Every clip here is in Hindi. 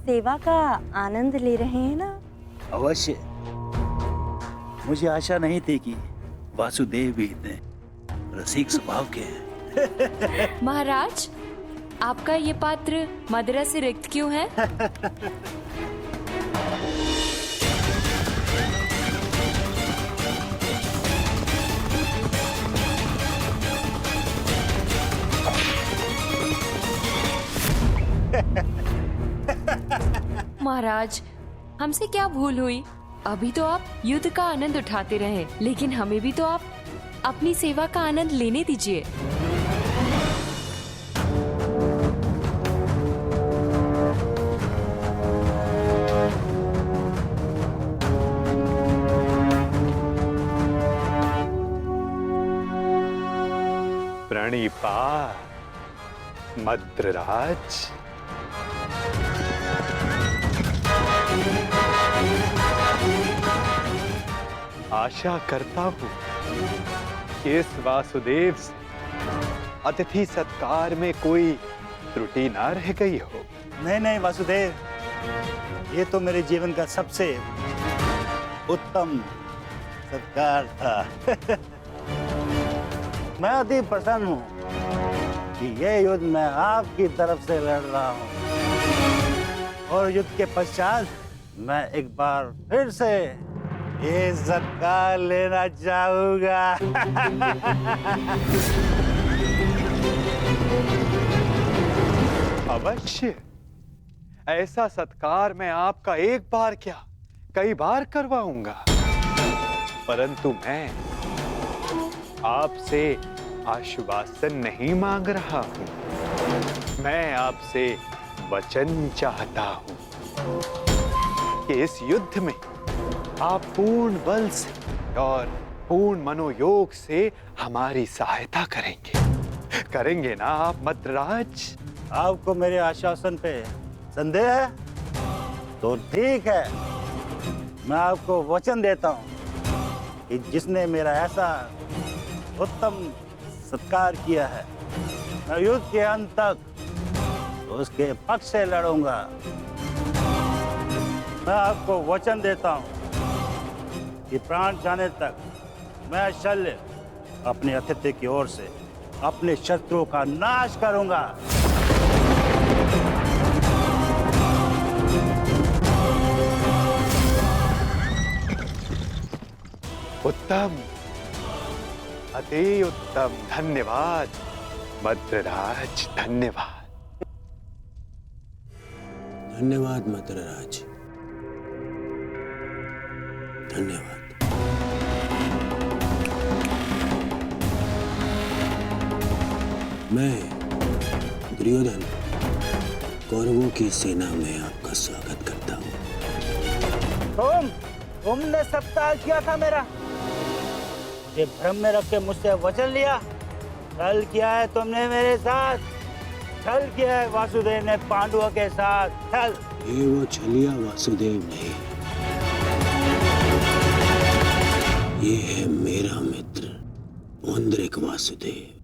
सेवा का आनंद ले रहे हैं ना? अवश्य। मुझे आशा नहीं थी कि वासुदेव भी इतने रसिक स्वभाव के हैं। महाराज, आपका ये पात्र मदिरा से रिक्त क्यों है? महाराज, हमसे क्या भूल हुई? अभी तो आप युद्ध का आनंद उठाते रहे, लेकिन हमें भी तो आप अपनी सेवा का आनंद लेने दीजिए। प्रणिपात मद्रराज। आशा करता हूं कि इस वासुदेव से अतिथि सत्कार में कोई त्रुटि ना रह गई हो। नहीं नहीं वासुदेव, ये तो मेरे जीवन का सबसे उत्तम सत्कार था। मैं अति प्रसन्न हूँ कि ये युद्ध मैं आपकी तरफ से लड़ रहा हूँ, और युद्ध के पश्चात मैं एक बार फिर से ये सत्कार लेना चाहूंगा। अवश्य, ऐसा सत्कार मैं आपका एक बार क्या कई बार करवाऊंगा, परंतु मैं आपसे आश्वासन नहीं मांग रहा हूं। मैं आपसे वचन चाहता हूं कि इस युद्ध में आप पूर्ण बल से और पूर्ण मनोयोग से हमारी सहायता करेंगे ना आप मद्रराज? आपको मेरे आश्वासन पे संदेह है? तो ठीक है, मैं आपको वचन देता हूं कि जिसने मेरा ऐसा उत्तम सत्कार किया है, मैं युद्ध के अंत तक उसके पक्ष से लड़ूंगा। मैं आपको वचन देता हूं कि प्राण जाने तक मैं शल्य अपने अतिथि की ओर से अपने शत्रुओं का नाश करूंगा। उत्तम, अति उत्तम। धन्यवाद मद्रराज, धन्यवाद। धन्यवाद मद्रराज, धन्यवाद। मैं दुर्योधन कौरवों की सेना में आपका स्वागत करता हूँ। तुमने सत्कार किया था मेरा, मुझे भ्रम में रख के मुझसे वचन लिया। छल किया है तुमने मेरे साथ, छल किया है वासुदेव ने पांडवों के साथ, छल। ये वो छलिया वासुदेव नहीं, ये है मेरा मित्र पुंडरीक वासुदेव।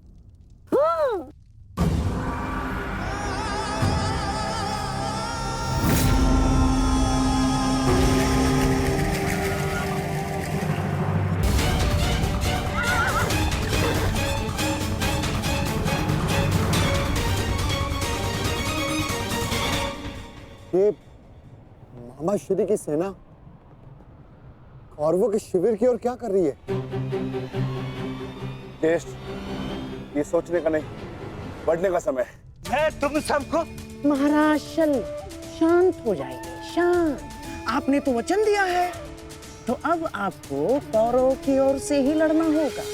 ये मामा श्री की सेना कौरवों के शिविर की ओर क्या कर रही है? ज्येष्ठ, ये सोचने का नहीं, बढ़ने का समय है। मैं तुम सबको महाराज शांत हो जाइए, शांत। आपने तो वचन दिया है, तो अब आपको कौरवों की ओर से ही लड़ना होगा,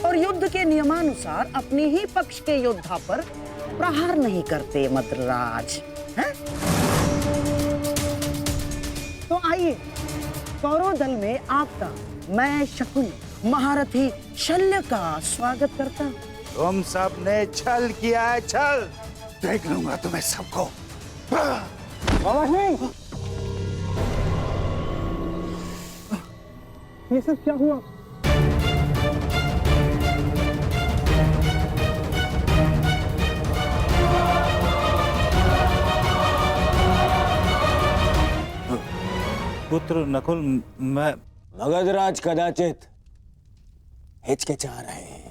और युद्ध के नियमानुसार अपने ही पक्ष के योद्धा पर प्रहार नहीं करते मद्रराज, हैं? तो आइए, कौरव दल में आपका मैं शकुनी महारथी शल्य का स्वागत करता हूँ। तुम सब ने छल किया है, छल। देख लूंगा तुम्हें सबको। मामा श्री, ये सब क्या हुआ? पुत्र नकुल, मैं मगधराज कदाचित हिचकिचा रहे हैं।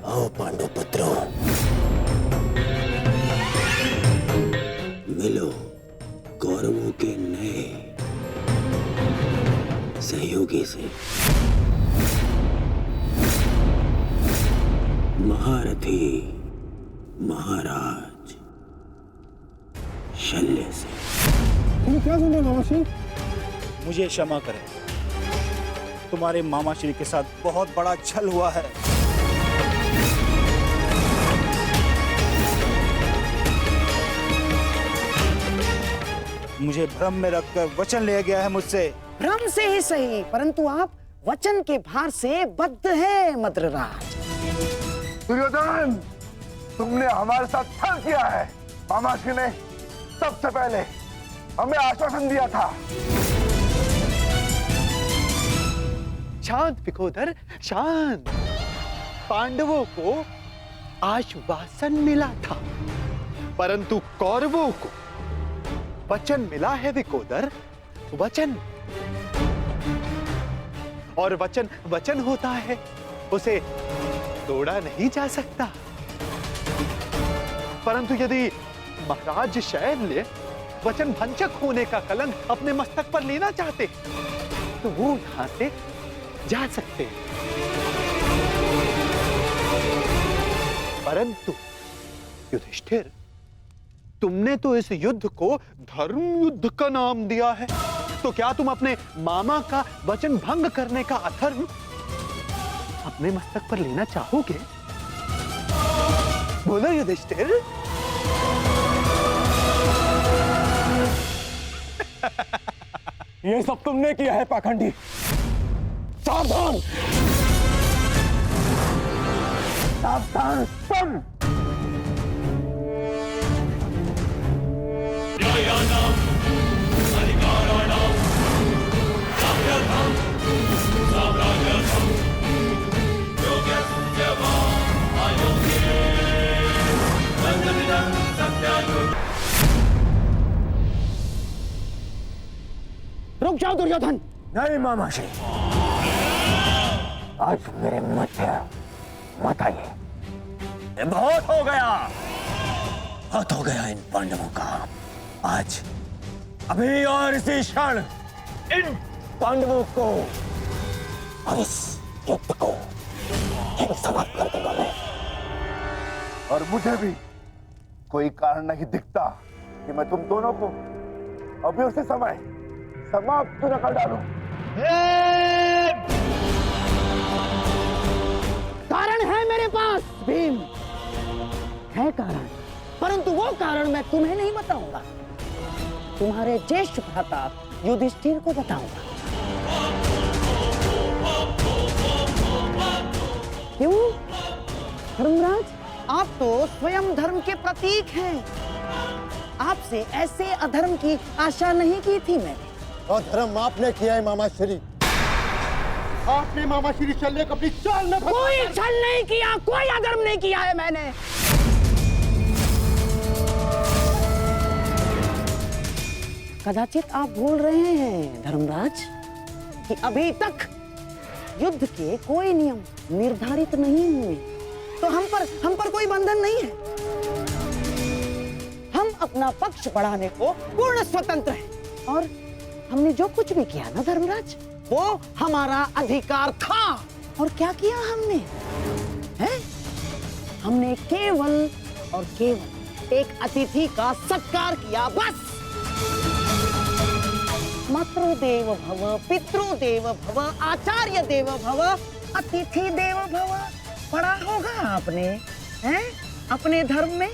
आओ पांडु पुत्रों, मिलो कौरवों के नए सहयोगी से, महारथी महाराज शल्य से। तुम क्या सुन रहे हो मामाश्री? मुझे क्षमा करें, तुम्हारे मामा श्री के साथ बहुत बड़ा छल हुआ है। मुझे भ्रम में रखकर वचन लिया गया है मुझसे। भ्रम से ही सही, परंतु आप वचन के भार से बद्ध है मद्रराज। दुर्योधन, तुमने हमारे साथ छल किया है। मामाश्री ने सबसे पहले हमें आश्वासन दिया था। शांत विकोदर, शांत। पांडवों को आश्वासन मिला था, परंतु कौरवों को वचन मिला है विकोदर, वचन। और वचन वचन होता है, उसे तोड़ा नहीं जा सकता। परंतु यदि महाराज शैल्य वचन भंजक होने का कलंक अपने मस्तक पर लेना चाहते तो वो यहां से जा सकते हैं। परंतु युधिष्ठिर, तुमने तो इस युद्ध को धर्म युद्ध का नाम दिया है, तो क्या तुम अपने मामा का वचन भंग करने का अधर्म अपने मस्तक पर लेना चाहोगे? बोलो युधिष्ठिर। ये सब तुमने किया है पाखंडी। सावधान, सावधान तुम। रुक जाओ दुर्योधन। नहीं मामाश्री, आज मेरे मत आइए। बहुत हो गया, बहुत हो गया इन पांडवों का। आज अभी और इसी क्षण इन पांडवों को और इस युद्ध को समाप्त कर दूंगा मैं। और मुझे भी कोई कारण नहीं दिखता कि मैं तुम दोनों को अभी उसी समय समाप्त न कर डालूं। कारण है मेरे पास भीम, है कारण, परंतु वो कारण मैं तुम्हें नहीं बताऊंगा, तुम्हारे ज्येष्ठ भ्राता युधिष्ठिर को बताऊंगा। क्यों धर्मराज, आप तो स्वयं धर्म के प्रतीक हैं। आपसे ऐसे अधर्म की आशा नहीं की थी मैंने। और धर्म आपने किया है मामाश्री। आपने मामाश्री शल्य को अपनी चाल में कोई छल नहीं किया, कोई अधर्म नहीं किया है मैंने। कदाचित आप भूल रहे हैं धर्मराज कि अभी तक युद्ध के कोई नियम निर्धारित नहीं हुए, तो हम पर कोई बंधन नहीं है। हम अपना पक्ष बढ़ाने को पूर्ण स्वतंत्र हैं, और हमने जो कुछ भी किया ना धर्मराज, वो हमारा अधिकार था। और क्या किया हमने? हैं? हमने केवल और केवल एक अतिथि का सत्कार किया, बस। मातृदेव भव, पितृदेव भव, आचार्य देव भव, अतिथि देव भव। पढ़ा होगा आपने, हैं? अपने धर्म में।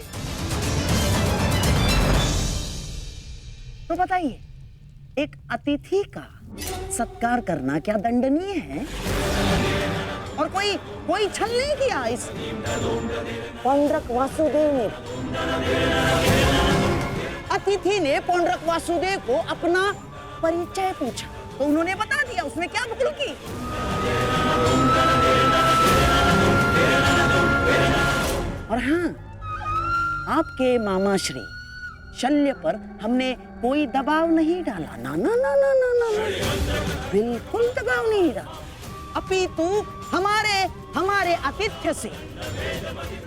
तो बताइए, एक अतिथि का सत्कार करना क्या दंडनीय है? और कोई छल नहीं किया इस पौंड्रक वासुदेव ने। अतिथि ने पौंड्रक वासुदेव को अपना परिचय पूछा, तो उन्होंने बता दिया। उसमें क्या भूल की? और हाँ, आपके मामा श्री शल्य पर हमने कोई दबाव नहीं डाला। ना ना ना ना ना ना, बिल्कुल दबाव नहीं डाला। अपितु हमारे आतिथ्य से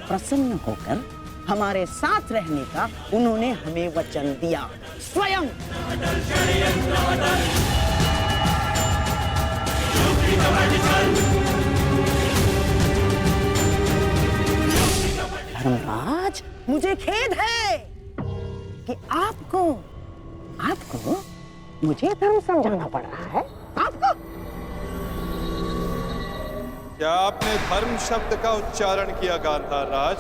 प्रसन्न होकर हमारे साथ रहने का उन्होंने हमें वचन दिया स्वयं। धर्मराज, मुझे खेद है कि आपको मुझे धर्म समझाना पड़ रहा है। आपको क्या आपने धर्म शब्द का उच्चारण किया गांधार राज?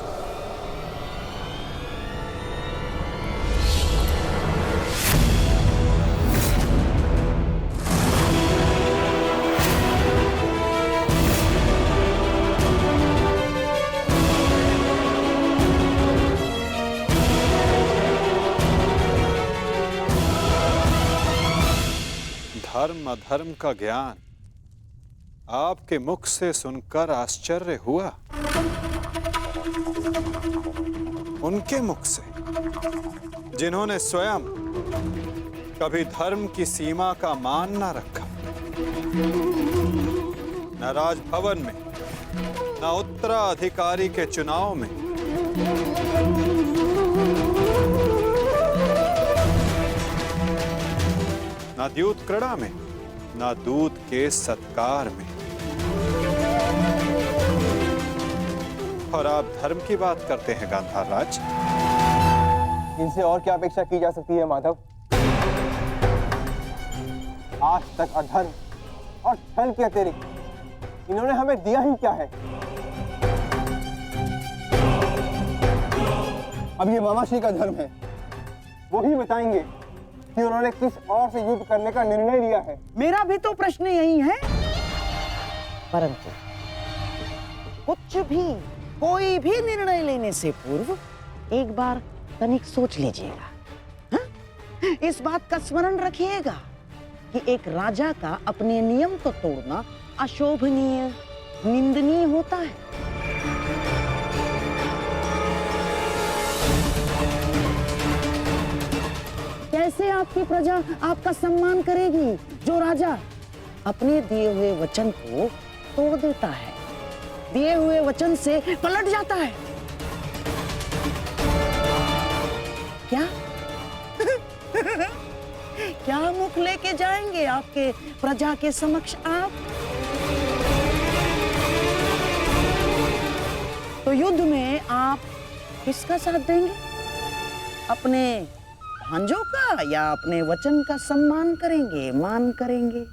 धर्म अधर्म का ज्ञान आपके मुख से सुनकर आश्चर्य हुआ। उनके मुख से जिन्होंने स्वयं कभी धर्म की सीमा का मान न रखा, न राजभवन में, न उत्तराधिकारी के चुनाव में, न द्यूत क्रीड़ा में, न दूत के सत्कार में। और आप धर्म की बात करते हैं गांधार राज। इनसे और क्या अपेक्षा की जा सकती है माधव? आज तक अधर्म और छल के अतिरिक्त इन्होंने हमें दिया ही क्या है? अब ये मामाश्री का धर्म है, वो ही बताएंगे कि उन्होंने किस और से युद्ध करने का निर्णय लिया है। मेरा भी तो प्रश्न यही है। परंतु कुछ भी, कोई भी निर्णय लेने से पूर्व एक बार तनिक सोच लीजिएगा। हाँ? इस बात का स्मरण रखिएगा कि एक राजा का अपने नियम को तोड़ना अशोभनीय, निंदनीय होता है। कैसे आपकी प्रजा आपका सम्मान करेगी जो राजा अपने दिए हुए वचन को तोड़ देता है, दिए हुए वचन से पलट जाता है? क्या क्या मुख लेके जाएंगे आपके प्रजा के समक्ष आप? तो युद्ध में आप किसका साथ देंगे? अपने भांजों का या अपने वचन का सम्मान करेंगे, मान करेंगे?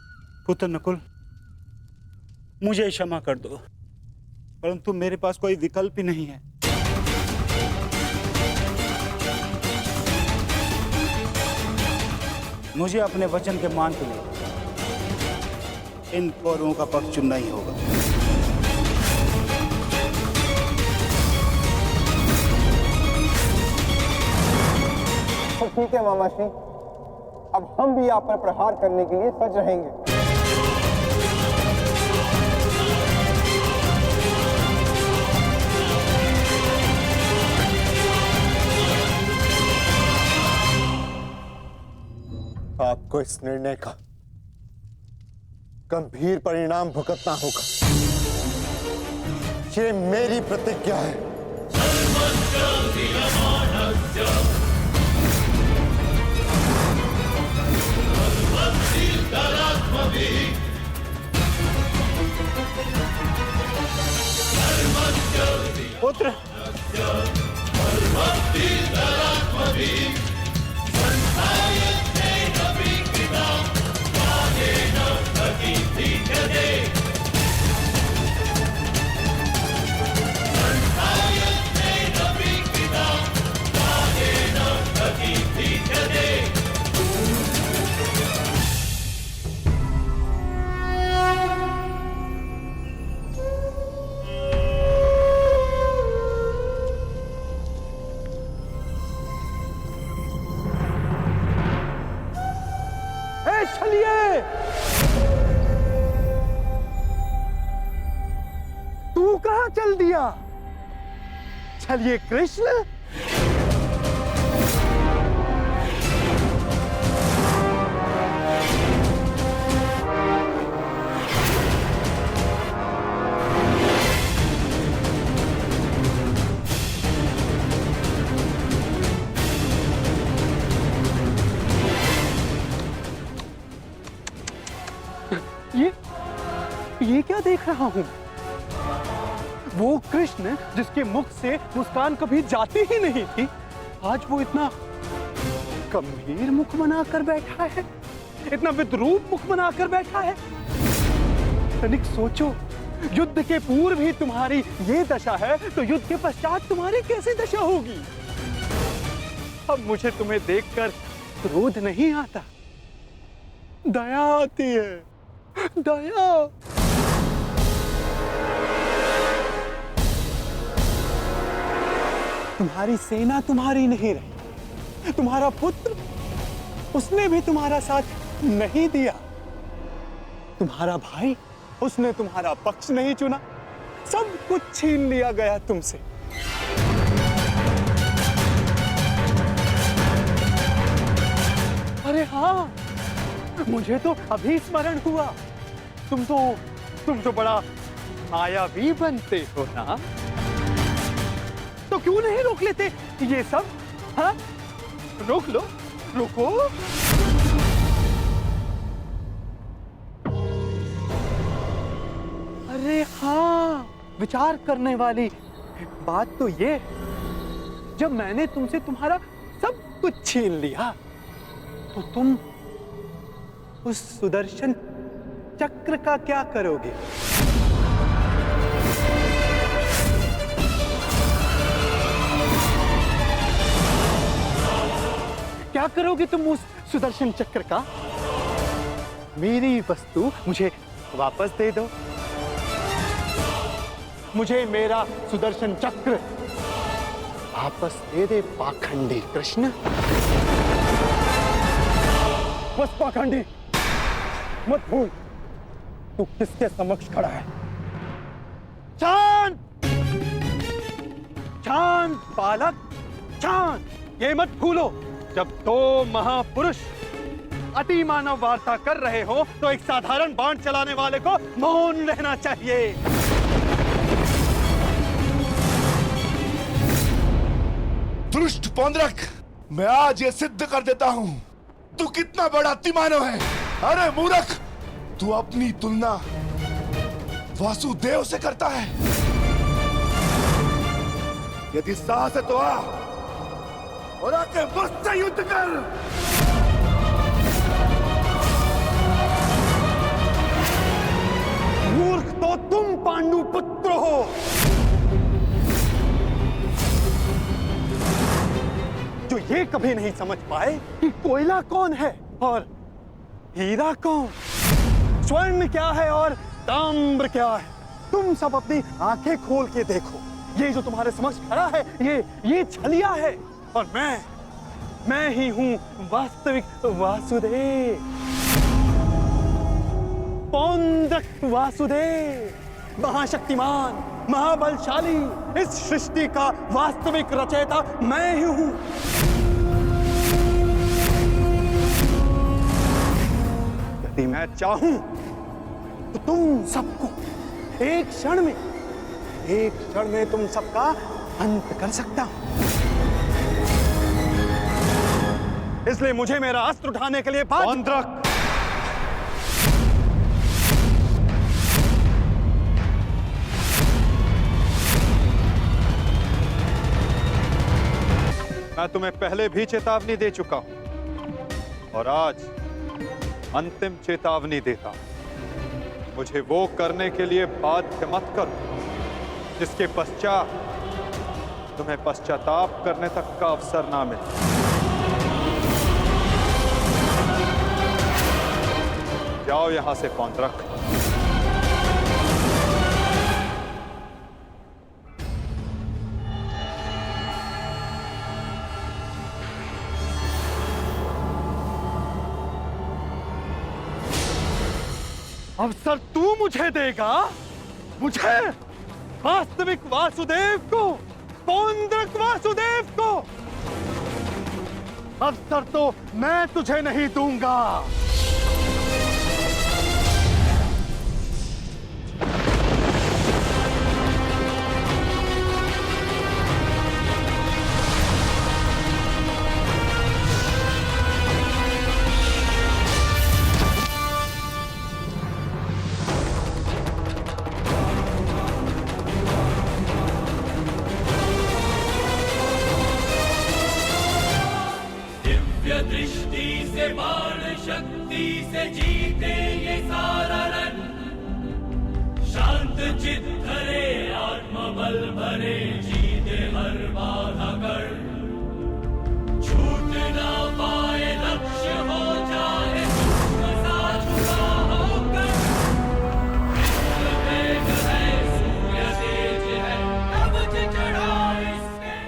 पुत्र नकुल, मुझे क्षमा कर दो, परंतु मेरे पास कोई विकल्प ही नहीं है। मुझे अपने वचन के मान के लिए इन कौरवों का पक्ष चुनना ही होगा। तो ठीक है मामाश्री, अब हम भी आप पर प्रहार करने के लिए सज रहेंगे। आपको इस निर्णय का गंभीर परिणाम भुगतना होगा। ये मेरी प्रतिज्ञा है। पुत्र चलिए, तू कहां चल दिया? चलिए कृष्ण। ये क्या देख रहा हूँ? वो कृष्ण जिसके मुख से मुस्कान कभी जाती ही नहीं थी, आज वो इतना गंभीर मुख बनाकर बैठा है, इतना विद्रूप मुख बनाकर बैठा है। तनिक सोचो, युद्ध के पूर्व ही तुम्हारी ये दशा है, तो युद्ध के पश्चात तुम्हारी कैसी दशा होगी? अब मुझे तुम्हें देखकर क्रोध नहीं आता, दया आती है, दया। तुम्हारी सेना तुम्हारी नहीं रही, तुम्हारा पुत्र, उसने भी तुम्हारा साथ नहीं दिया। तुम्हारा भाई, उसने तुम्हारा पक्ष नहीं चुना, सब कुछ छीन लिया गया तुमसे। अरे हाँ, मुझे तो अभी स्मरण हुआ, तुम तो बड़ा मायावी बनते हो ना, तो क्यों नहीं रोक लेते ये सब? हाँ, रोक लो, रुको। अरे हाँ, विचार करने वाली बात तो ये, जब मैंने तुमसे तुम्हारा सब कुछ छीन लिया, तो तुम उस सुदर्शन चक्र का क्या करोगे? क्या करोगे तुम उस सुदर्शन चक्र का? मेरी वस्तु मुझे वापस दे दो, मुझे मेरा सुदर्शन चक्र वापस दे दे पाखंडी कृष्ण। बस पाखंडी, मत भूल तू किसके समक्ष खड़ा है। चांद, चांद बालक, चांद, ये मत भूलो, जब दो महापुरुष अति मानव वार्ता कर रहे हो, तो एक साधारण बाण चलाने वाले को मौन रहना चाहिए। दुष्ट पौंद्रक, मैं आज ये सिद्ध कर देता हूं तू कितना बड़ा अतिमानव है। अरे मूर्ख, तू अपनी तुलना वासुदेव से करता है। यदि साहस है तो आ और आके मुझसे युद्ध कर। मूर्ख तो तुम पांडु पुत्र हो। जो ये कभी नहीं समझ पाए कि कोयला कौन है और हीरा कौन, स्वर्ण क्या है और ताम्र क्या है। तुम सब अपनी आंखें खोल के देखो, ये जो तुम्हारे समक्ष खड़ा है, ये छलिया है, और मैं ही हूं वास्तविक वासुदेव, पौंद्रक वासुदेव, महाशक्तिमान, महाबलशाली, इस सृष्टि का वास्तविक रचयिता मैं ही हूं। यदि मैं चाहूं तो तुम सबको एक क्षण में तुम सबका अंत कर सकता हूं। इसलिए मुझे मेरा अस्त्र उठाने के लिए पौंद्रक, मैं तुम्हें पहले भी चेतावनी दे चुका हूं और आज अंतिम चेतावनी देता हूं। मुझे वो करने के लिए बाध्य मत करो जिसके पश्चात तुम्हें पश्चाताप करने तक का अवसर ना मिले। जाओ यहां से पौंद्रक। अवसर तू मुझे देगा, मुझे, वास्तविक वासुदेव को, पौंद्रक वासुदेव को। अवसर तो मैं तुझे नहीं दूंगा।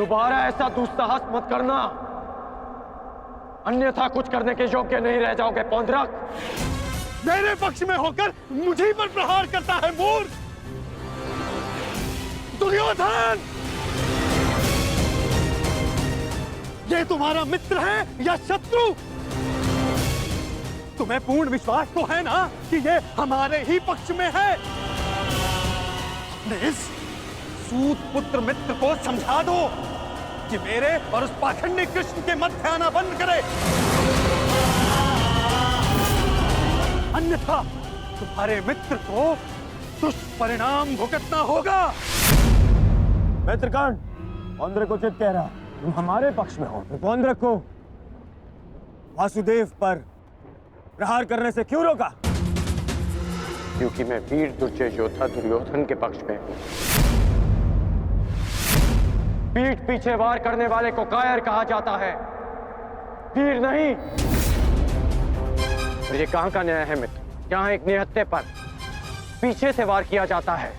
दोबारा ऐसा दुस्साहस मत करना, अन्यथा कुछ करने के योग्य नहीं रह जाओगे पौंड्रक। मेरे पक्ष में होकर मुझे पर प्रहार करता है मूर्ख दुर्योधन! ये तुम्हारा मित्र है या शत्रु? तुम्हें पूर्ण विश्वास तो है ना कि ये हमारे ही पक्ष में है? इस सूत पुत्र मित्र को समझा दो कि मेरे और उस पाखंडी कृष्ण के मध्य आना बंद करे, अन्यथा तुम्हारे मित्र को दुष्परिणाम भुगतना होगा। मित्रकर्ण, पौंड्रक को चित कह रहा, तुम हमारे पक्ष में हो, तो पौंड्रक को वासुदेव पर प्रहार करने से क्यों रोका? क्योंकि मैं वीर दुर्जय योद्धा दुर्योधन के पक्ष में हूं। पीठ पीछे वार करने वाले को कायर कहा जाता है, वीर नहीं। और ये कहां का न्याय है मित्र? जहां एक निहत्थे पर पीछे से वार किया जाता है।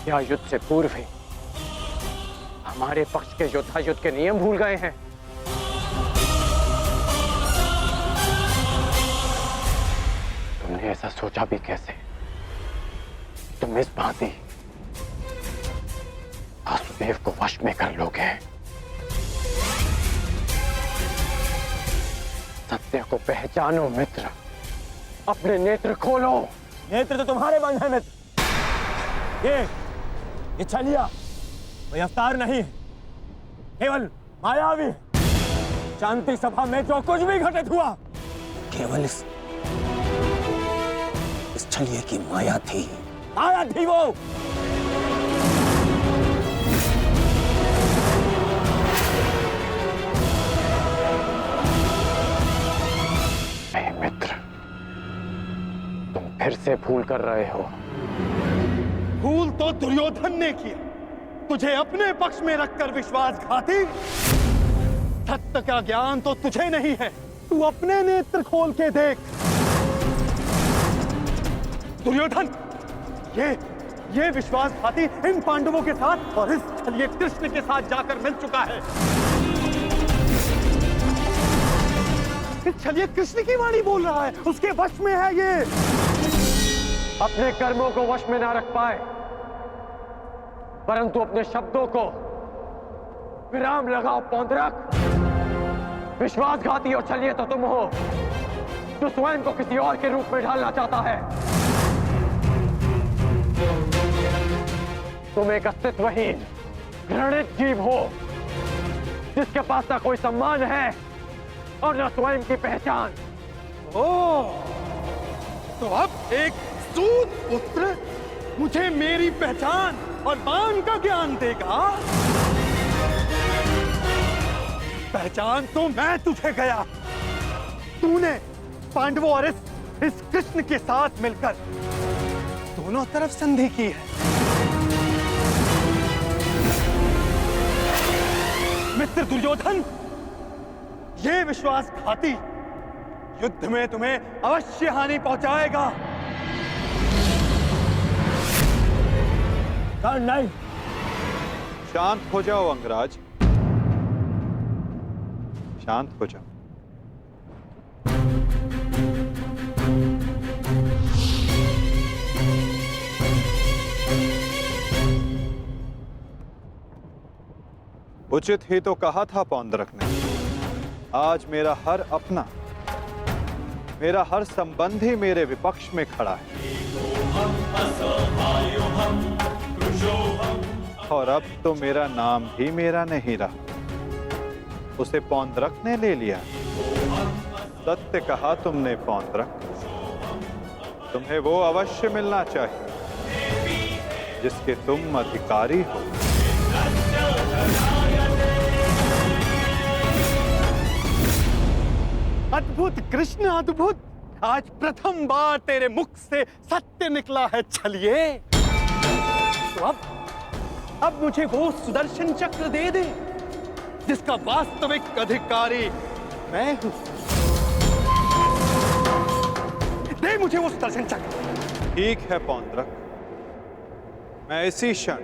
क्या युद्ध से पूर्व ही हमारे पक्ष के योद्धा युद्ध के नियम भूल गए हैं? तुमने ऐसा सोचा भी कैसे? तुम इस भांति वासुदेव को वश में कर लोगे? सत्य को पहचानो मित्र, अपने नेत्र खोलो। नेत्र तो तुम्हारे बंद है मित्र। ये छलिया कोई अवतार नहीं है, केवल मायावी। शांति सभा में जो कुछ भी घटित हुआ केवल इस छलिए की माया थी, माया थी वो। मित्र, तुम फिर से भूल कर रहे हो। भूल तो दुर्योधन ने किया, तुझे अपने पक्ष में रखकर विश्वासघाती। सत्य का ज्ञान तो तुझे नहीं है, तू अपने नेत्र खोल के देख। दुर्योधन, ये विश्वासघाती इन पांडवों के साथ और इस छलिए कृष्ण के साथ जाकर मिल चुका है। इस छलिए कृष्ण की वाणी बोल रहा है, उसके वश में है ये। अपने कर्मों को वश में ना रख पाए, परंतु अपने शब्दों को विराम लगाओ पौंड्रक। विश्वासघाती और छलिए तो तुम हो, जो स्वयं को किसी और के रूप में ढालना चाहता है। तुम एक अस्तित्वहीन घृणित जीव हो, जिसके पास ना कोई सम्मान है और न स्वयं की पहचान। तो अब एक सूत पुत्र मुझे मेरी पहचान और मान का ज्ञान देगा? पहचान तो मैं तुझे गया। तूने पांडवों और इस कृष्ण के साथ मिलकर दोनों तरफ संधि की है। मित्र दुर्योधन, ये विश्वासघाती युद्ध में तुम्हें अवश्य हानि पहुंचाएगा। नहीं, शांत हो जाओ अंगराज, शांत हो जाओ। उचित ही तो कहा था पौंड्रक ने। आज मेरा हर अपना, मेरा हर संबंधी मेरे विपक्ष में खड़ा है, और अब तो मेरा नाम भी मेरा नहीं रहा, उसे पौंड्रक ने ले लिया। सत्य कहा तुमने पौंड्रक, तुम्हें वो अवश्य मिलना चाहिए जिसके तुम अधिकारी हो। अद्भुत कृष्ण, अद्भुत। आज प्रथम बार तेरे मुख से सत्य निकला है छलिए। तो अब मुझे वो सुदर्शन चक्र दे दे जिसका वास्तविक अधिकारी मैं हूं। दे मुझे वो सुदर्शन चक्र। ठीक है पौंड्रक, मैं इसी क्षण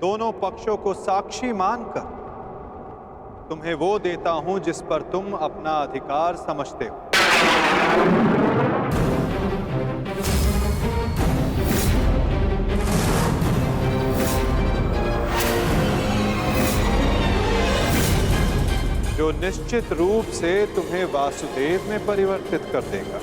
दोनों पक्षों को साक्षी मानकर तुम्हें वो देता हूं जिस पर तुम अपना अधिकार समझते हो। जो निश्चित रूप से तुम्हें वासुदेव में परिवर्तित कर देगा।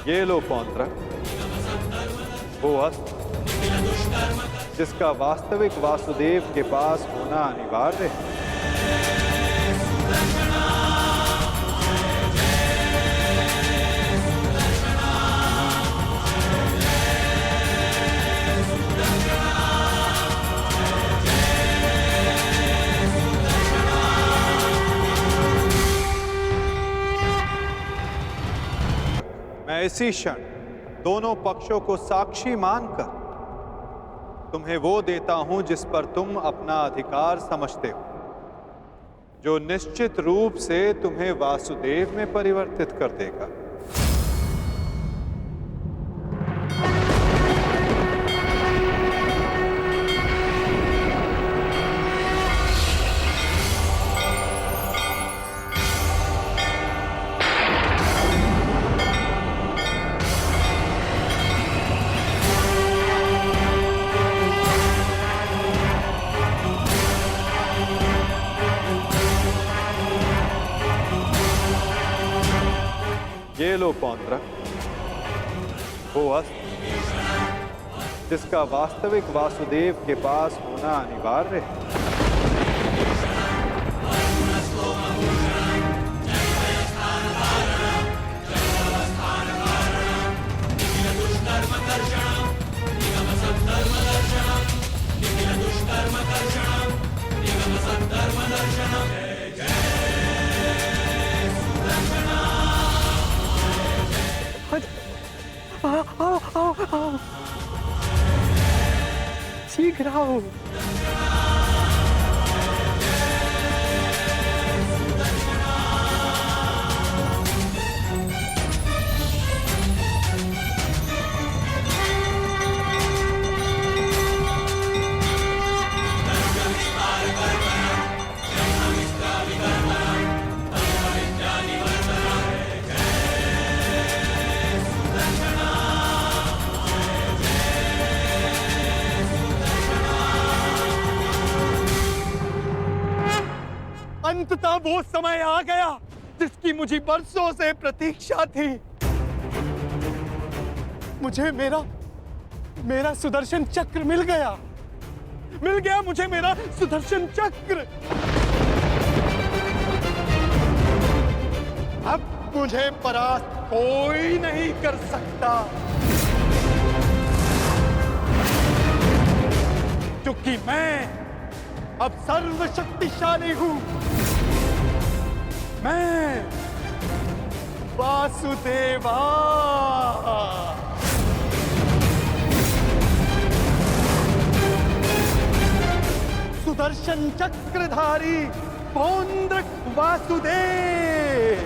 ये लो पौंड्रक, वो अस्त्र जिसका वास्तविक वासुदेव के पास होना अनिवार्य है। मैं इसी क्षण दोनों पक्षों को साक्षी मानकर तुम्हें वो देता हूं जिस पर तुम अपना अधिकार समझते हो, जो निश्चित रूप से तुम्हें वासुदेव में परिवर्तित कर देगा। ये लो पौंड्रक, वो अस्त्र जिसका वास्तविक वासुदेव के पास होना अनिवार्य है। आओ। शीघ्र आओ। अंततः वो समय आ गया जिसकी मुझे बरसों से प्रतीक्षा थी। मुझे मेरा सुदर्शन चक्र मिल गया मुझे मेरा सुदर्शन चक्र। अब मुझे परास्त कोई नहीं कर सकता, क्योंकि मैं अब सर्वशक्तिशाली हूं। मैं वासुदेवा। सुदर्शन चक्रधारी पौंड्रक वासुदेव।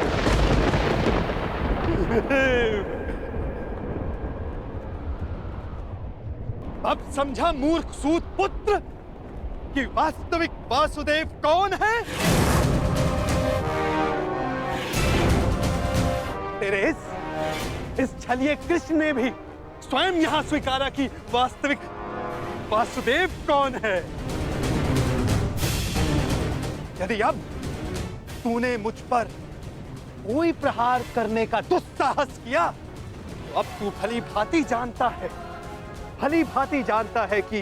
अब समझा मूर्ख सूत पुत्र कि वास्तविक वासुदेव कौन है? तेरे इस छलिए कृष्ण ने भी स्वयं यहाँ स्वीकारा कि वास्तविक वासुदेव कौन है। यदि अब तूने मुझ पर कोई प्रहार करने का दुस्साहस किया तो अब तू भली भांति जानता है कि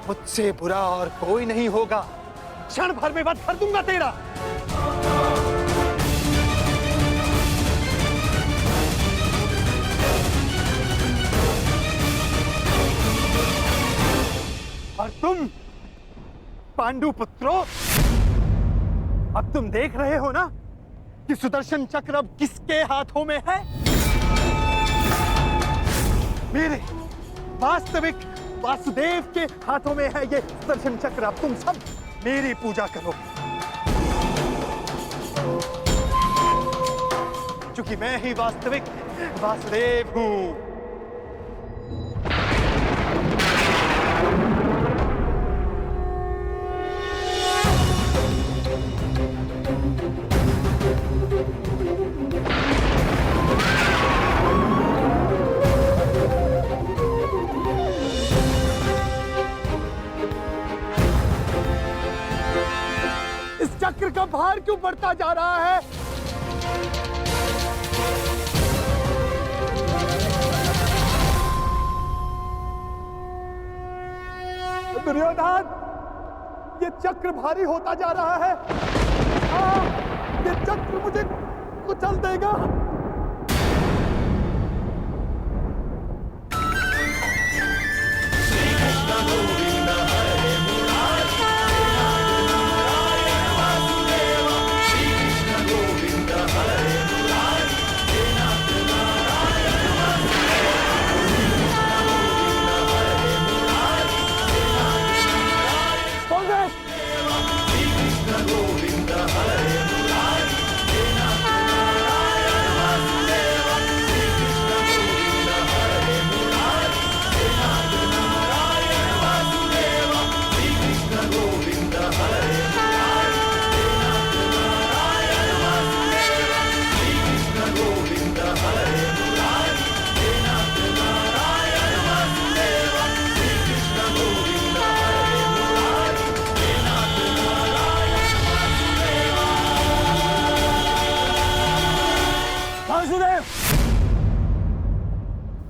मुझसे बुरा और कोई नहीं होगा। क्षण भर में वध कर दूंगा तेरा। और तुम पांडु पुत्रों, अब तुम देख रहे हो ना कि सुदर्शन चक्र अब किसके हाथों में है। मेरे वास्तविक वासुदेव के हाथों में है ये सुदर्शन चक्र। अब तुम सब मेरी पूजा करो, क्योंकि मैं ही वास्तविक वासुदेव हूं। चक्र का भार क्यों बढ़ता जा रहा है? दुर्योधन, ये चक्र भारी होता जा रहा है। ये चक्र मुझे कुचल देगा।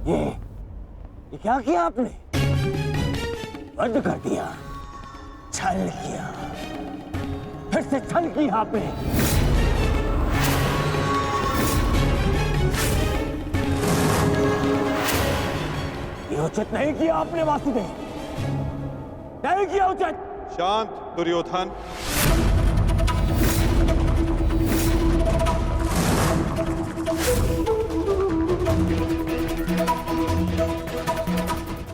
ये क्या किया आपने? वध कर दिया, छल किया, फिर से छल किया आपने। ये उचित नहीं किया आपने वासुदेव, नहीं किया उचित। शांत दुर्योधन।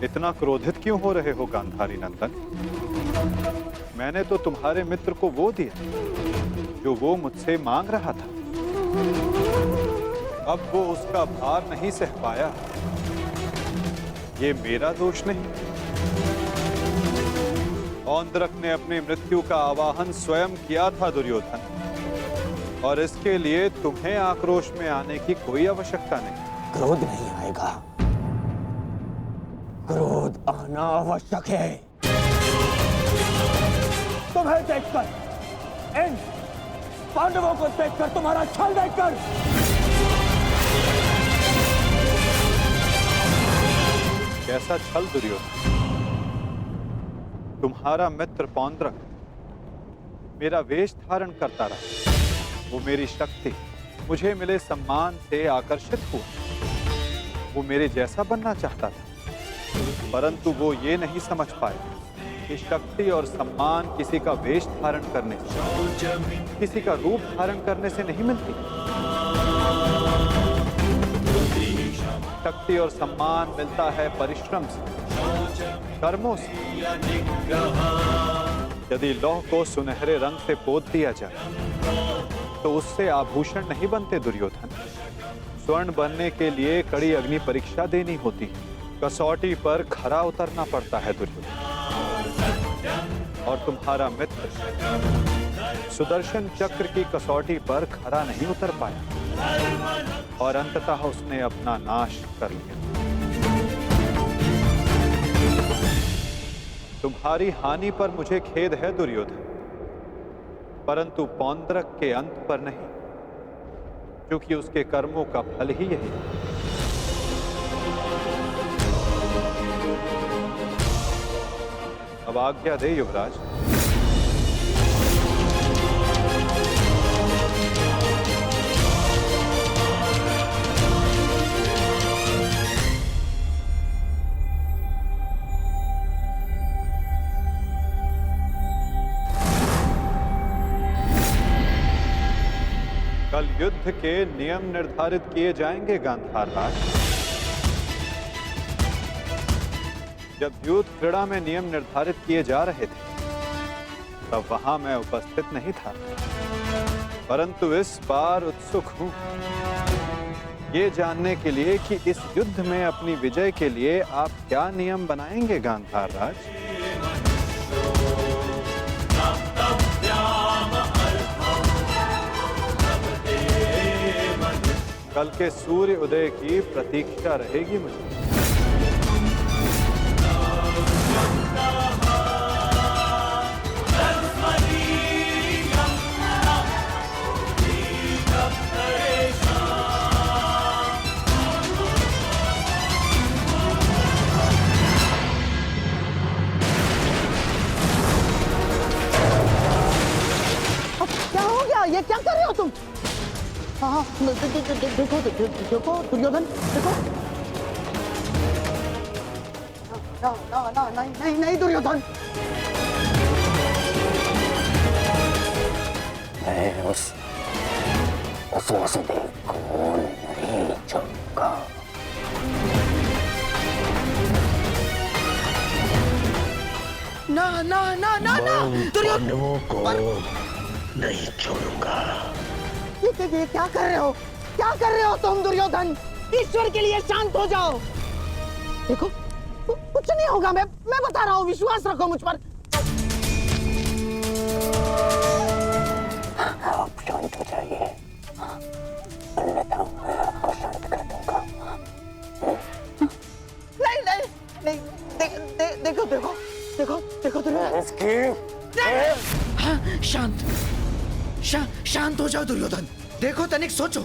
इतना क्रोधित क्यों हो रहे हो गांधारी नंदन? मैंने तो तुम्हारे मित्र को वो दिया जो वो मुझसे मांग रहा था। अब वो उसका भार नहीं सह पाया, ये मेरा दोष नहीं। औंद्रक ने अपनी मृत्यु का आवाहन स्वयं किया था दुर्योधन, और इसके लिए तुम्हें आक्रोश में आने की कोई आवश्यकता नहीं। क्रोध नहीं आएगा, क्रोध आना आवश्यक है। तुम्हें देखकर, इन पांडवों को देखकर, तुम्हारा छल देखकर, कैसा छल दुर्योधन? तुम्हारा मित्र पौंद्रक मेरा वेश धारण करता रहा, वो मेरी शक्ति, मुझे मिले सम्मान से आकर्षित हुआ। वो मेरे जैसा बनना चाहता था, परंतु वो ये नहीं समझ पाए कि शक्ति और सम्मान किसी का वेश धारण करने से, किसी का रूप धारण करने से नहीं मिलती। शक्ति और सम्मान मिलता है परिश्रम से, कर्मों से। यदि लौह को सुनहरे रंग से पोत दिया जाए तो उससे आभूषण नहीं बनते दुर्योधन। स्वर्ण बनने के लिए कड़ी अग्नि परीक्षा देनी होती है, कसौटी पर खरा उतरना पड़ता है दुर्योधन। और तुम्हारा मित्र सुदर्शन चक्र की कसौटी पर खरा नहीं उतर पाया। और अंततः उसने अपना नाश कर लिया। तुम्हारी हानि पर मुझे खेद है दुर्योधन, परंतु पौंड्रक के अंत पर नहीं, क्योंकि उसके कर्मों का फल ही यही है। अब आज्ञा दे युवराज। कल युद्ध के नियम निर्धारित किए जाएंगे गांधार राज। जब युद्ध क्रीड़ा में नियम निर्धारित किए जा रहे थे तब वहां मैं उपस्थित नहीं था, परंतु इस बार उत्सुक हूं ये जानने के लिए कि इस युद्ध में अपनी विजय के लिए आप क्या नियम बनाएंगे गांधार राज। कल के सूर्य उदय की प्रतीक्षा रहेगी मुझे। क्या हो गया? ये क्या कर रहे हो तुम? हाँ, देखो दुर्योधन, देखो। नहीं दुर्योधन। मैं उस वासुदेव को नहीं छोड़ूंगा। ना दुर्योधन को नहीं छोड़ूंगा। ये क्या कर रहे हो? क्या कर रहे हो तुम दुर्योधन? ईश्वर के लिए शांत हो जाओ। देखो कुछ नहीं होगा, मैं बता रहा हूँ, विश्वास रखो मुझ पर। आप शांत हो जाइए, अन्यथा मैं आपको शांत कर दूंगा। नहीं, देखो दुर्योधन। हाँ, शांत हो जाओ दुर्योधन। देखो तनिक सोचो,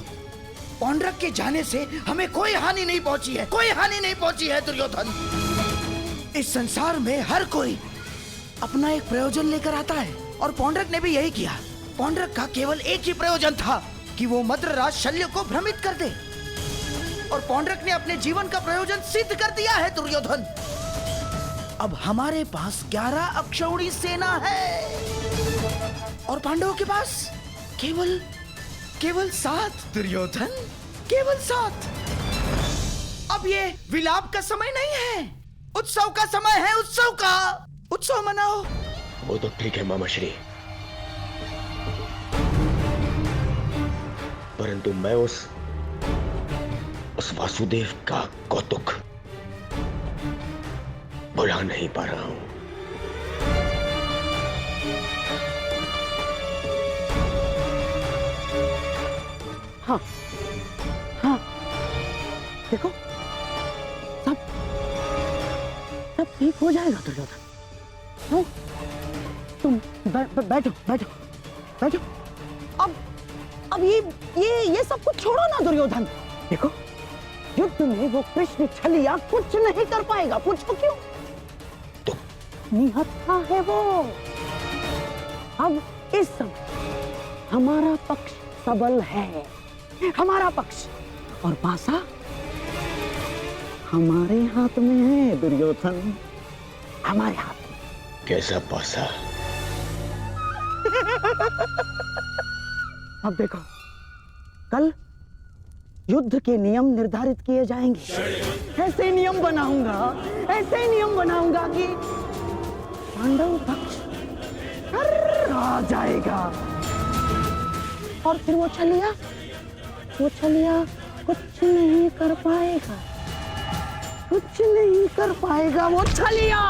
पौंड्रक के जाने से हमें कोई हानि नहीं पहुंची है दुर्योधन। इस संसार में हर कोई अपना एक प्रयोजन लेकर आता है और पौंड्रक ने भी यही किया। पौंड्रक का केवल एक ही प्रयोजन था कि वो मद्रराज शल्य को भ्रमित कर दे, और पौंड्रक ने अपने जीवन का प्रयोजन सिद्ध कर दिया है दुर्योधन। अब हमारे पास 11 अक्षौणी सेना है और पांडवों के पास केवल 7 दुर्योधन, केवल 7। अब ये विलाप का समय नहीं है, उत्सव का समय है। उत्सव मनाओ। वो तो ठीक है मामा श्री, परंतु मैं उस वासुदेव का कौतुक भुला नहीं पा रहा हूं। हाँ, देखो सब ठीक हो जाएगा दुर्योधन। हाँ, तुम बैठो। अब ये सब कुछ छोड़ो ना दुर्योधन। देखो युद्ध में वो कृष्ण छलिया कुछ नहीं कर पाएगा। पूछो क्यों? तो निहत्था है वो। अब इस समय हमारा पक्ष सबल है, हमारा पक्ष, और पासा हमारे हाथ में है दुर्योधन, हमारे हाथ में। कैसा पासा? अब देखो, कल युद्ध के नियम निर्धारित किए जाएंगे। ऐसे नियम बनाऊंगा कि पांडव पक्ष आ जाएगा, और फिर वो छलिया कुछ नहीं कर पाएगा वो छलिया।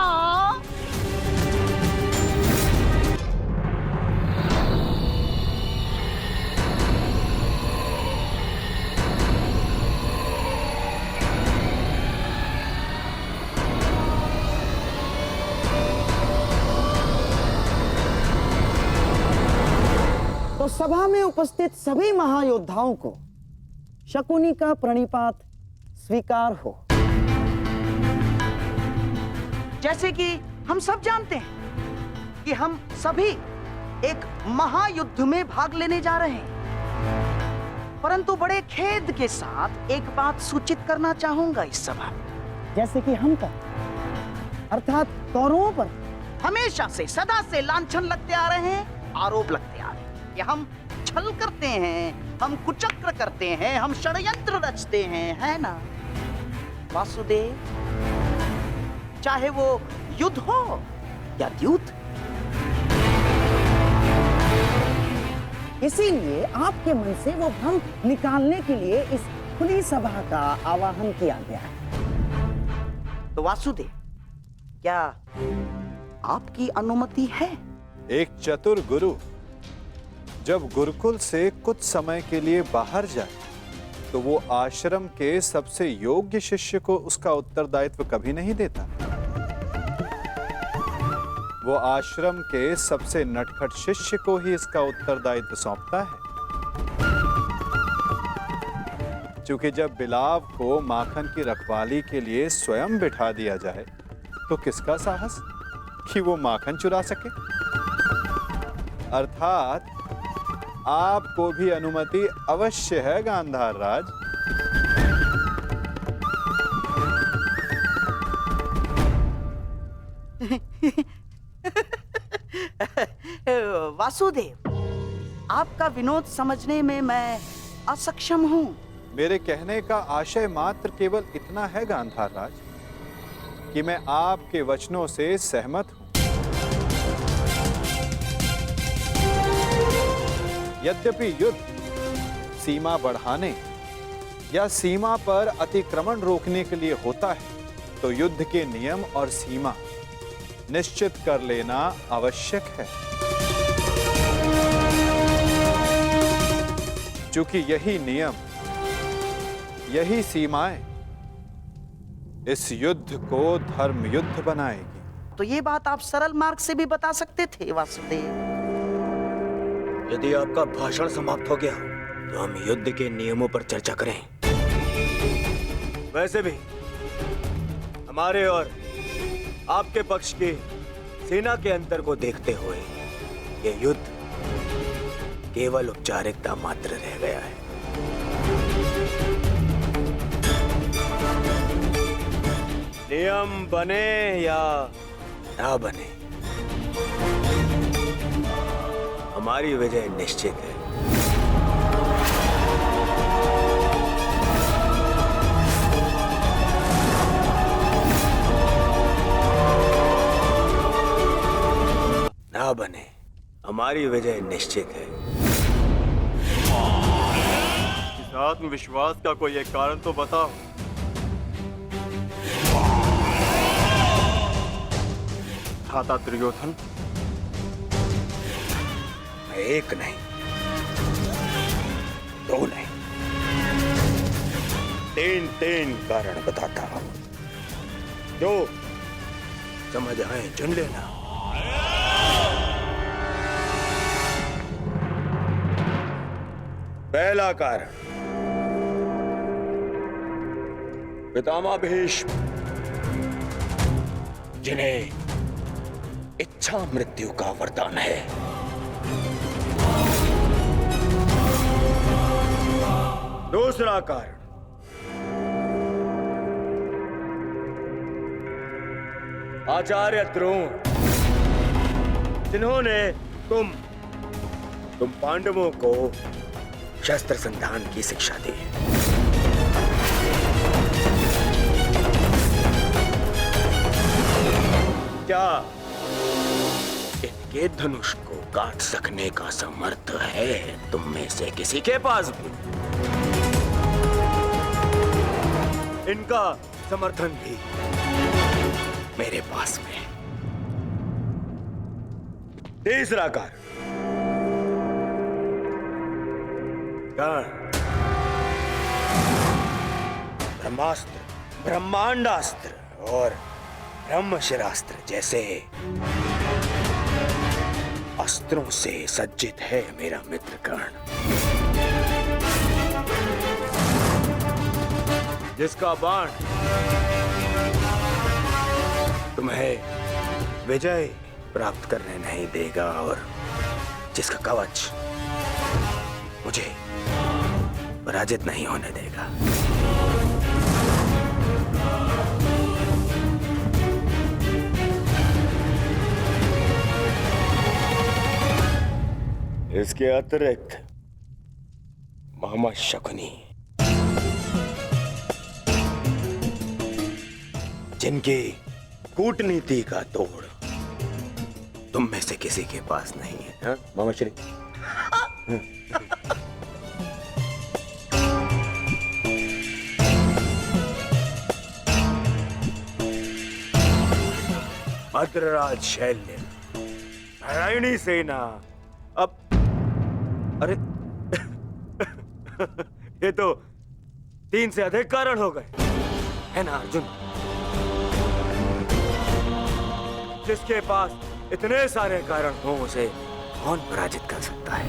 तो सभा में उपस्थित सभी महायोद्धाओं को शकुनी का प्रणिपात स्वीकार हो। जैसे कि हम सब जानते हैं कि हम सभी एक महायुद्ध में भाग लेने जा रहे हैं, परंतु बड़े खेद के साथ एक बात सूचित करना चाहूंगा इस सभा में। जैसे कि हम का अर्थात कौरवों पर हमेशा से सदा से लांछन लगते आ रहे हैं, आरोप लगते आ रहे हैं कि हम छल करते हैं, हम कुचक्र करते हैं, हम षड्यंत्र रचते हैं, है ना वासुदेव? चाहे वो युद्ध हो या द्यूत। इसीलिए आपके मन से वो भ्रम निकालने के लिए इस खुली सभा का आवाहन किया गया है। तो वासुदेव, क्या आपकी अनुमति है? एक चतुर गुरु जब गुरुकुल से कुछ समय के लिए बाहर जाए तो वो आश्रम के सबसे योग्य शिष्य को उसका उत्तरदायित्व कभी नहीं देता। वो आश्रम के सबसे नटखट शिष्य को ही इसका उत्तरदायित्व सौंपता है। क्योंकि जब बिलाव को माखन की रखवाली के लिए स्वयं बिठा दिया जाए तो किसका साहस कि वो माखन चुरा सके। अर्थात आपको भी अनुमति अवश्य है गांधार राज। वासुदेव, आपका विनोद समझने में मैं असक्षम हूँ। मेरे कहने का आशय मात्र केवल इतना है गांधार राज कि मैं आपके वचनों से सहमत हूं। यद्यपि युद्ध सीमा बढ़ाने या सीमा पर अतिक्रमण रोकने के लिए होता है, तो युद्ध के नियम और सीमा निश्चित कर लेना आवश्यक है। क्योंकि यही नियम, यही सीमाएं इस युद्ध को धर्म युद्ध बनाएगी। तो ये बात आप सरल मार्ग से भी बता सकते थे वासुदेव। यदि आपका भाषण समाप्त हो गया तो हम युद्ध के नियमों पर चर्चा करें। वैसे भी हमारे और आपके पक्ष की सेना के अंतर को देखते हुए यह युद्ध केवल औपचारिकता मात्र रह गया है। नियम बने या ना बने, हमारी विजय निश्चित है। ना बने, हमारी विजय निश्चित है। इस आत्मविश्वास का कोई एक कारण तो बताओ। खाता दुर्योधन, एक नहीं, दो नहीं, तीन कारण बताता हूं, जो समझ आए चुन लेना। पहला कारण, पितामह भीष्म जिन्हें इच्छा मृत्यु का वरदान है। दूसरा कारण, आचार्य द्रोण जिन्होंने तुम पांडवों को शस्त्र संधान की शिक्षा दी। क्या इनके धनुष को काट सकने का समर्थ है तुम में से किसी के पास भी? इनका समर्थन भी मेरे पास में। तीसरा कारण, ब्रह्मास्त्र, ब्रह्मांडास्त्र और ब्रह्मशिरास्त्र जैसे अस्त्रों से सज्जित है मेरा मित्र कर्ण, जिसका बाण तुम्हें विजय प्राप्त करने नहीं देगा और जिसका कवच मुझे पराजित नहीं होने देगा। इसके अतिरिक्त मामा शकुनी, जिनकी कूटनीति का तोड़ तुम में से किसी के पास नहीं है, हा? मामा श्री भद्रराज शैल्य, नारायणी सेना, अब अरे ये तो 3 से अधिक कारण हो गए, है ना अर्जुन? जिसके पास इतने सारे कारण हो उसे कौन पराजित कर सकता है?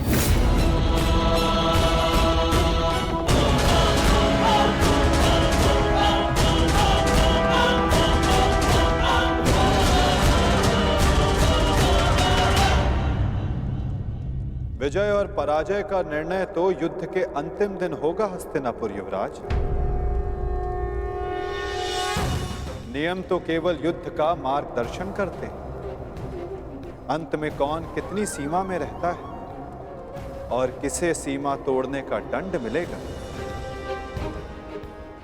विजय और पराजय का निर्णय तो युद्ध के अंतिम दिन होगा हस्तिनापुर युवराज। नियम तो केवल युद्ध का मार्गदर्शन करते हैं। अंत में कौन कितनी सीमा में रहता है और किसे सीमा तोड़ने का दंड मिलेगा,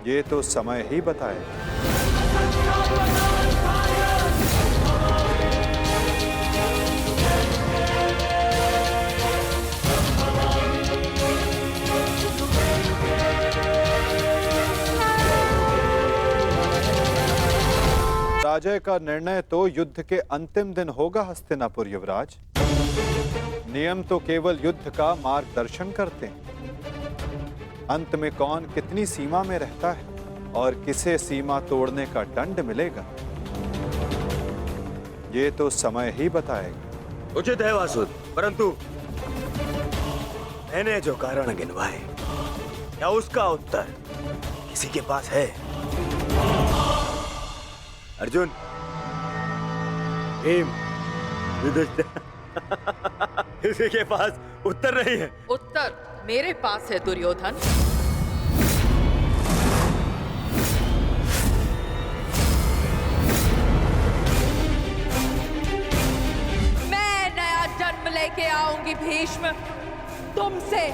ये तो समय ही बताएगा। पराजय का निर्णय तो युद्ध के अंतिम दिन होगा हस्तिनापुर युवराज। नियम तो केवल युद्ध का मार्गदर्शन करते हैं। अंत में कौन कितनी सीमा में रहता है और किसे सीमा तोड़ने का दंड मिलेगा, ये तो समय ही बताएगा। उचित है वासुद, परंतु मैंने जो कारण गिनवाए, क्या उसका उत्तर किसी के पास है? अर्जुन, भीम, युधिष्ठिर, किसी के पास उत्तर नहीं है। उत्तर मेरे पास है दुर्योधन। मैं नया जन्म लेके आऊंगी भीष्म, तुमसे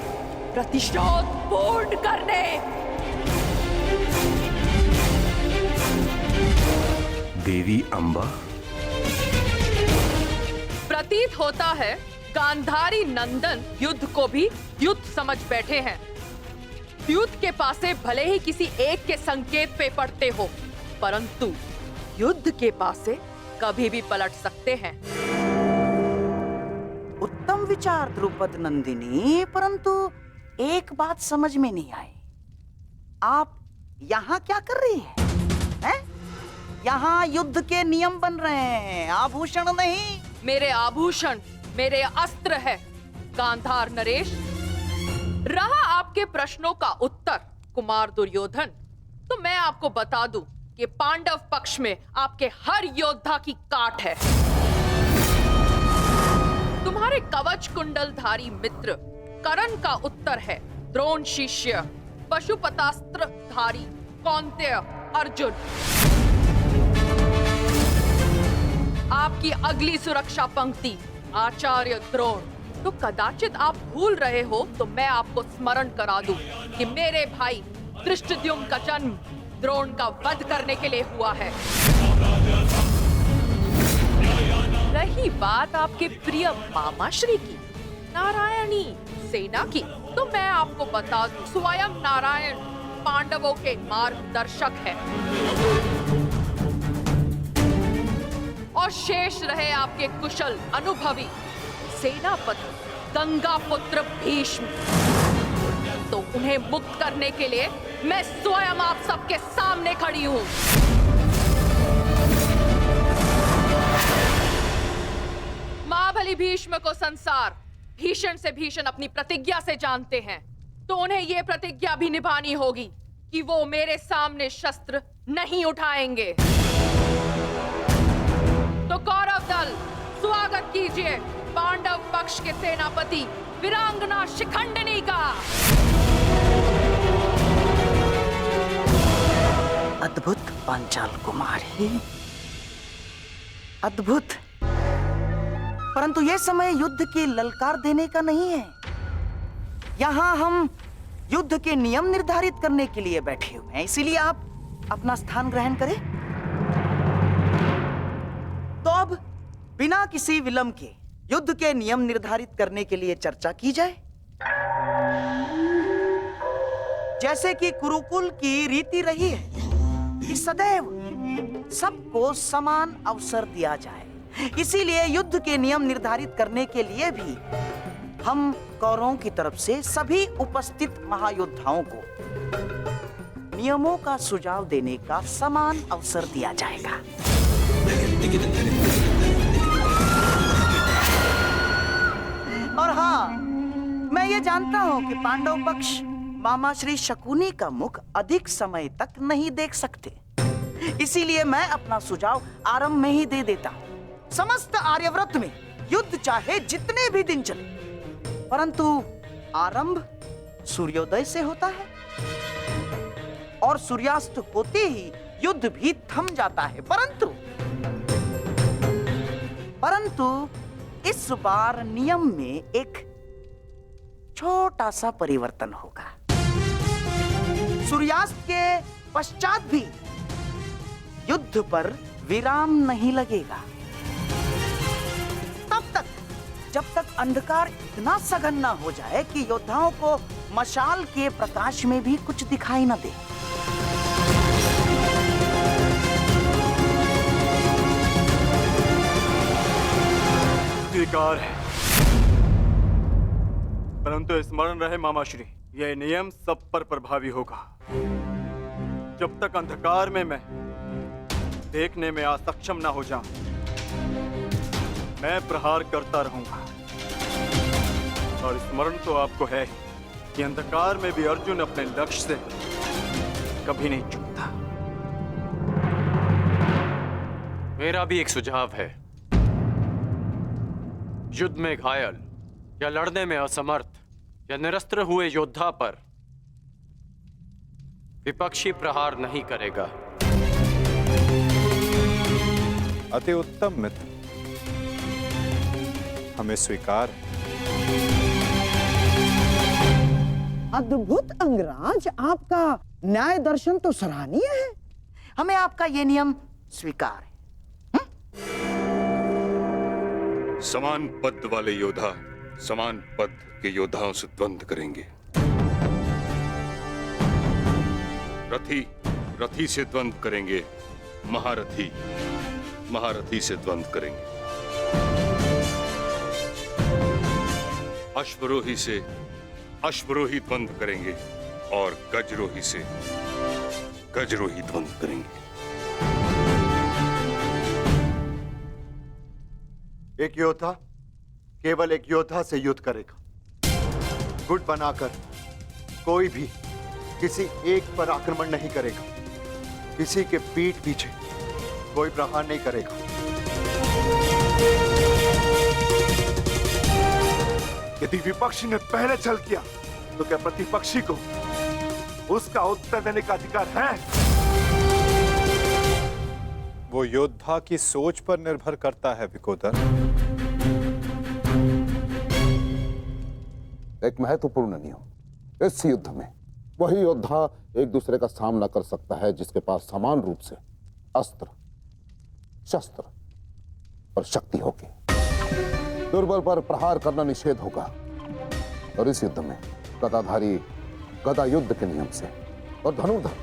प्रतिशोध पूर्ण करने। देवी अंबा, प्रतीत होता है गांधारी नंदन युद्ध को भी युद्ध समझ बैठे हैं। युद्ध के पासे भले ही किसी एक के संकेत पे पड़ते हो, परंतु युद्ध के पासे कभी भी पलट सकते हैं। उत्तम विचार द्रुपद नंदिनी, परंतु एक बात समझ में नहीं आई। आप यहाँ क्या कर रही हैं? यहाँ युद्ध के नियम बन रहे हैं, आभूषण नहीं। मेरे आभूषण मेरे अस्त्र है गांधार नरेश। रहा आपके प्रश्नों का उत्तर कुमार दुर्योधन, तो मैं आपको बता दूं कि पांडव पक्ष में आपके हर योद्धा की काट है। तुम्हारे कवच कुंडलधारी मित्र कर्ण का उत्तर है द्रोण शिष्य पशुपतास्त्रधारी कौन्तेय अर्जुन। आपकी अगली सुरक्षा पंक्ति आचार्य द्रोण। तो कदाचित आप भूल रहे हो तो मैं आपको स्मरण करा दूं कि मेरे भाई धृष्टद्युम्न का जन्म द्रोण का वध करने के लिए हुआ है। रही बात आपके प्रिय मामाश्री की, नारायणी सेना की, तो मैं आपको बता दूं स्वयं नारायण पांडवों के मार्गदर्शक है। और शेष रहे आपके कुशल अनुभवी सेनापति गंगा पुत्र भीष्म। तो उन्हें मुक्त करने के लिए मैं स्वयं आप सबके सामने खड़ी हूं। महाबली बलि भीष्म को संसार भीषण से भीषण अपनी प्रतिज्ञा से जानते हैं, तो उन्हें यह प्रतिज्ञा भी निभानी होगी कि वो मेरे सामने शस्त्र नहीं उठाएंगे। तो कौरव दल, स्वागत कीजिए पांडव पक्ष के सेनापति वीरांगना शिखंडिनी का। अद्भुत पांचाल कुमारी, अद्भुत। परंतु यह समय युद्ध की ललकार देने का नहीं है। यहां हम युद्ध के नियम निर्धारित करने के लिए बैठे हुए हैं, इसीलिए आप अपना स्थान ग्रहण करें। तो अब बिना किसी विलंब के युद्ध के नियम निर्धारित करने के लिए चर्चा की जाए। जैसे कि कुरुकुल की रीति रही है कि सदैव सबको समान अवसर दिया जाए, इसीलिए युद्ध के नियम निर्धारित करने के लिए भी हम कौरवों की तरफ से सभी उपस्थित महायोद्धाओं को नियमों का सुझाव देने का समान अवसर दिया जाएगा। और हाँ, मैं ये जानता हूं कि पांडव पक्ष मामा श्री शकुनी का मुख अधिक समय तक नहीं देख सकते, इसीलिए मैं अपना सुझाव आरंभ में ही दे देता हूं। समस्त आर्यव्रत में युद्ध चाहे जितने भी दिन चले, परंतु आरंभ सूर्योदय से होता है और सूर्यास्त होते ही युद्ध भी थम जाता है। परंतु इस बार नियम में एक छोटा सा परिवर्तन होगा। सूर्यास्त के पश्चात भी युद्ध पर विराम नहीं लगेगा, तब तक जब तक अंधकार इतना सघन न हो जाए कि योद्धाओं को मशाल के प्रकाश में भी कुछ दिखाई न दे। स्वीकार है, परंतु स्मरण रहे मामाश्री, यह नियम सब पर प्रभावी होगा। जब तक अंधकार में मैं देखने में असक्षम न हो जाऊं, मैं प्रहार करता रहूंगा। और स्मरण तो आपको है कि अंधकार में भी अर्जुन अपने लक्ष्य से कभी नहीं चूकता। मेरा भी एक सुझाव है। युद्ध में घायल या लड़ने में असमर्थ या निरस्त्र हुए योद्धा पर विपक्षी प्रहार नहीं करेगा। अति उत्तम मित्र, हमें स्वीकार है। अद्भुत अंगराज, आपका न्याय दर्शन तो सराहनीय है। हमें आपका ये नियम स्वीकार है। समान पद वाले योद्धा समान पद के योद्धाओं से द्वंद्व करेंगे। रथी रथी से द्वंद्व करेंगे, महारथी महारथी से द्वंद्व करेंगे, अश्वरोही से अश्वरोही द्वंद्व करेंगे और गजरोही से गजरोही द्वंद्व करेंगे। एक योद्धा केवल एक योद्धा से युद्ध करेगा। गुट बनाकर कोई भी किसी एक पर आक्रमण नहीं करेगा, किसी के पीठ पीछे कोई प्रहार नहीं करेगा। यदि विपक्षी ने पहले छल किया तो क्या प्रतिपक्षी को उसका उत्तर देने का अधिकार है? वो योद्धा की सोच पर निर्भर करता है विकोदर। एक महत्वपूर्ण नियम, इस युद्ध में वही योद्धा एक दूसरे का सामना कर सकता है जिसके पास समान रूप से अस्त्र, शस्त्र और शक्ति होगी। दुर्बल पर प्रहार करना निषेध होगा। और इस युद्ध में गदाधारी गदा युद्ध के नियम से और धनुर्धर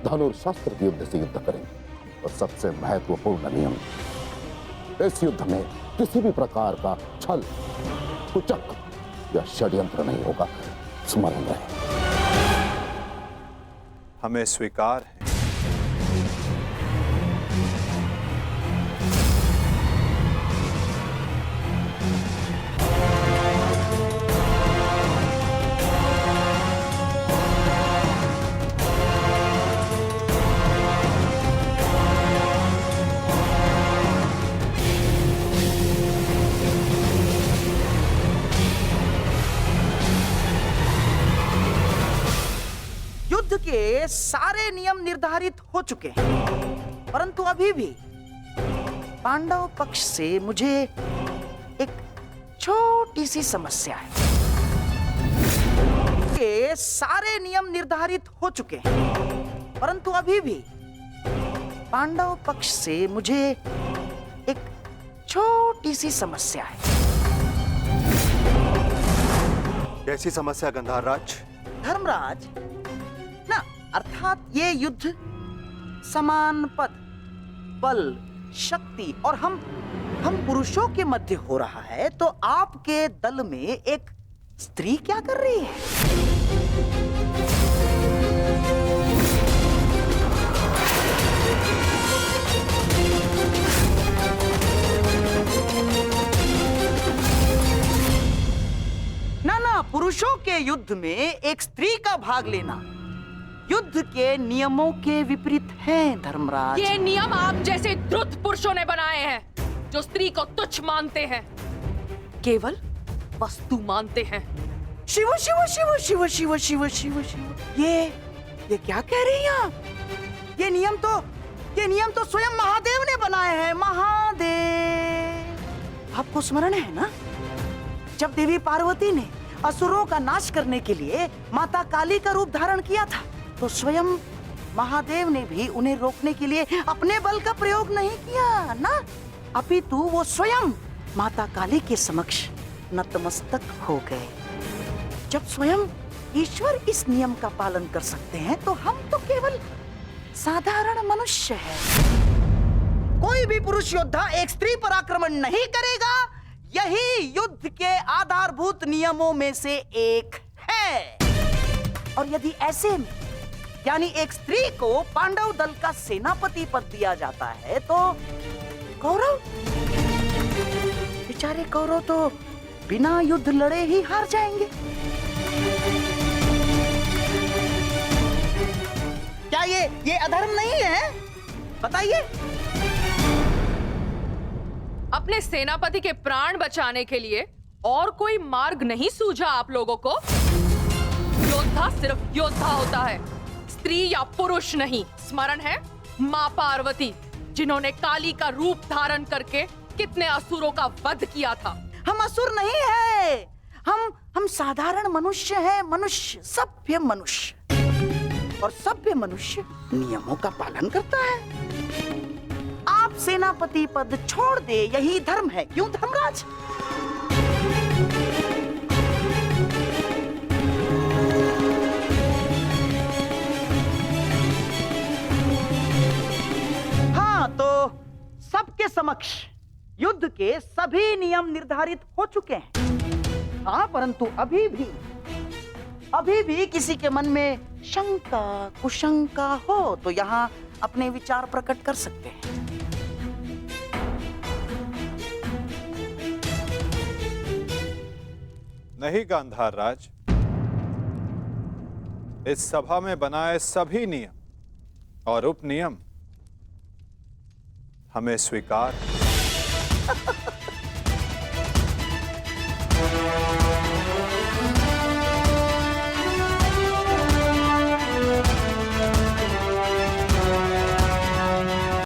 धनुर्शस्त्र के युद्ध से युद्ध करेंगे। और सबसे महत्वपूर्ण नियम, इस युद्ध में किसी भी प्रकार का छल, कुचक या षड्यंत्र नहीं होगा। स्मरण रहे। हमें स्वीकार है। युद्ध के सारे नियम निर्धारित हो चुके हैं, परंतु अभी भी पांडव पक्ष से मुझे एक छोटी सी समस्या है। ये सारे नियम निर्धारित हो चुके हैं, परंतु अभी भी पांडव पक्ष से मुझे एक छोटी सी समस्या है। कैसी समस्या गंधार राज? धर्मराज ना, अर्थात ये युद्ध समान पद, बल, शक्ति और हम पुरुषों के मध्य हो रहा है, तो आपके दल में एक स्त्री क्या कर रही है? ना, पुरुषों के युद्ध में एक स्त्री का भाग लेना युद्ध के नियमों के विपरीत है धर्मराज। ये नियम आप जैसे द्रुत पुरुषों ने बनाए हैं, जो स्त्री को तुच्छ मानते हैं, केवल वस्तु मानते हैं। शिव शिव शिव शिव शिव शिव शिव शिव, ये क्या कह रही हैं आप? ये नियम तो स्वयं महादेव ने बनाए हैं। महादेव, आपको स्मरण है ना, जब देवी पार्वती ने असुरों का नाश करने के लिए माता काली का रूप धारण किया था, तो स्वयं महादेव ने भी उन्हें रोकने के लिए अपने बल का प्रयोग नहीं किया ना, अपितु वो स्वयं माता काली के समक्ष नतमस्तक हो गए। जब स्वयं ईश्वर इस नियम का पालन कर सकते हैं, तो हम तो केवल साधारण मनुष्य हैं। कोई भी पुरुष योद्धा एक स्त्री पर आक्रमण नहीं करेगा, यही युद्ध के आधारभूत नियमों में से एक है। और यदि ऐसे में यानी एक स्त्री को पांडव दल का सेनापति पद दिया जाता है, तो कौरव, बेचारे कौरव तो बिना युद्ध लड़े ही हार जाएंगे। क्या ये अधर्म नहीं है? बताइए। अपने सेनापति के प्राण बचाने के लिए और कोई मार्ग नहीं सूझा आप लोगों को? योद्धा सिर्फ योद्धा होता है, स्त्री या पुरुष नहीं। स्मरण है माँ पार्वती, जिन्होंने काली का रूप धारण करके कितने असुरों का वध किया था। हम असुर नहीं है, हम साधारण मनुष्य हैं, मनुष्य, सभ्य मनुष्य। और सभ्य मनुष्य नियमों का पालन करता है। आप सेनापति पद छोड़ दे, यही धर्म है, क्यों धर्मराज? हाँ, तो सबके समक्ष युद्ध के सभी नियम निर्धारित हो चुके हैं। हाँ, परंतु अभी भी किसी के मन में शंका कुशंका हो, तो यहाँ अपने विचार प्रकट कर सकते हैं। नहीं गांधार राज, इस सभा में बनाए सभी नियम और उपनियम हमें स्वीकार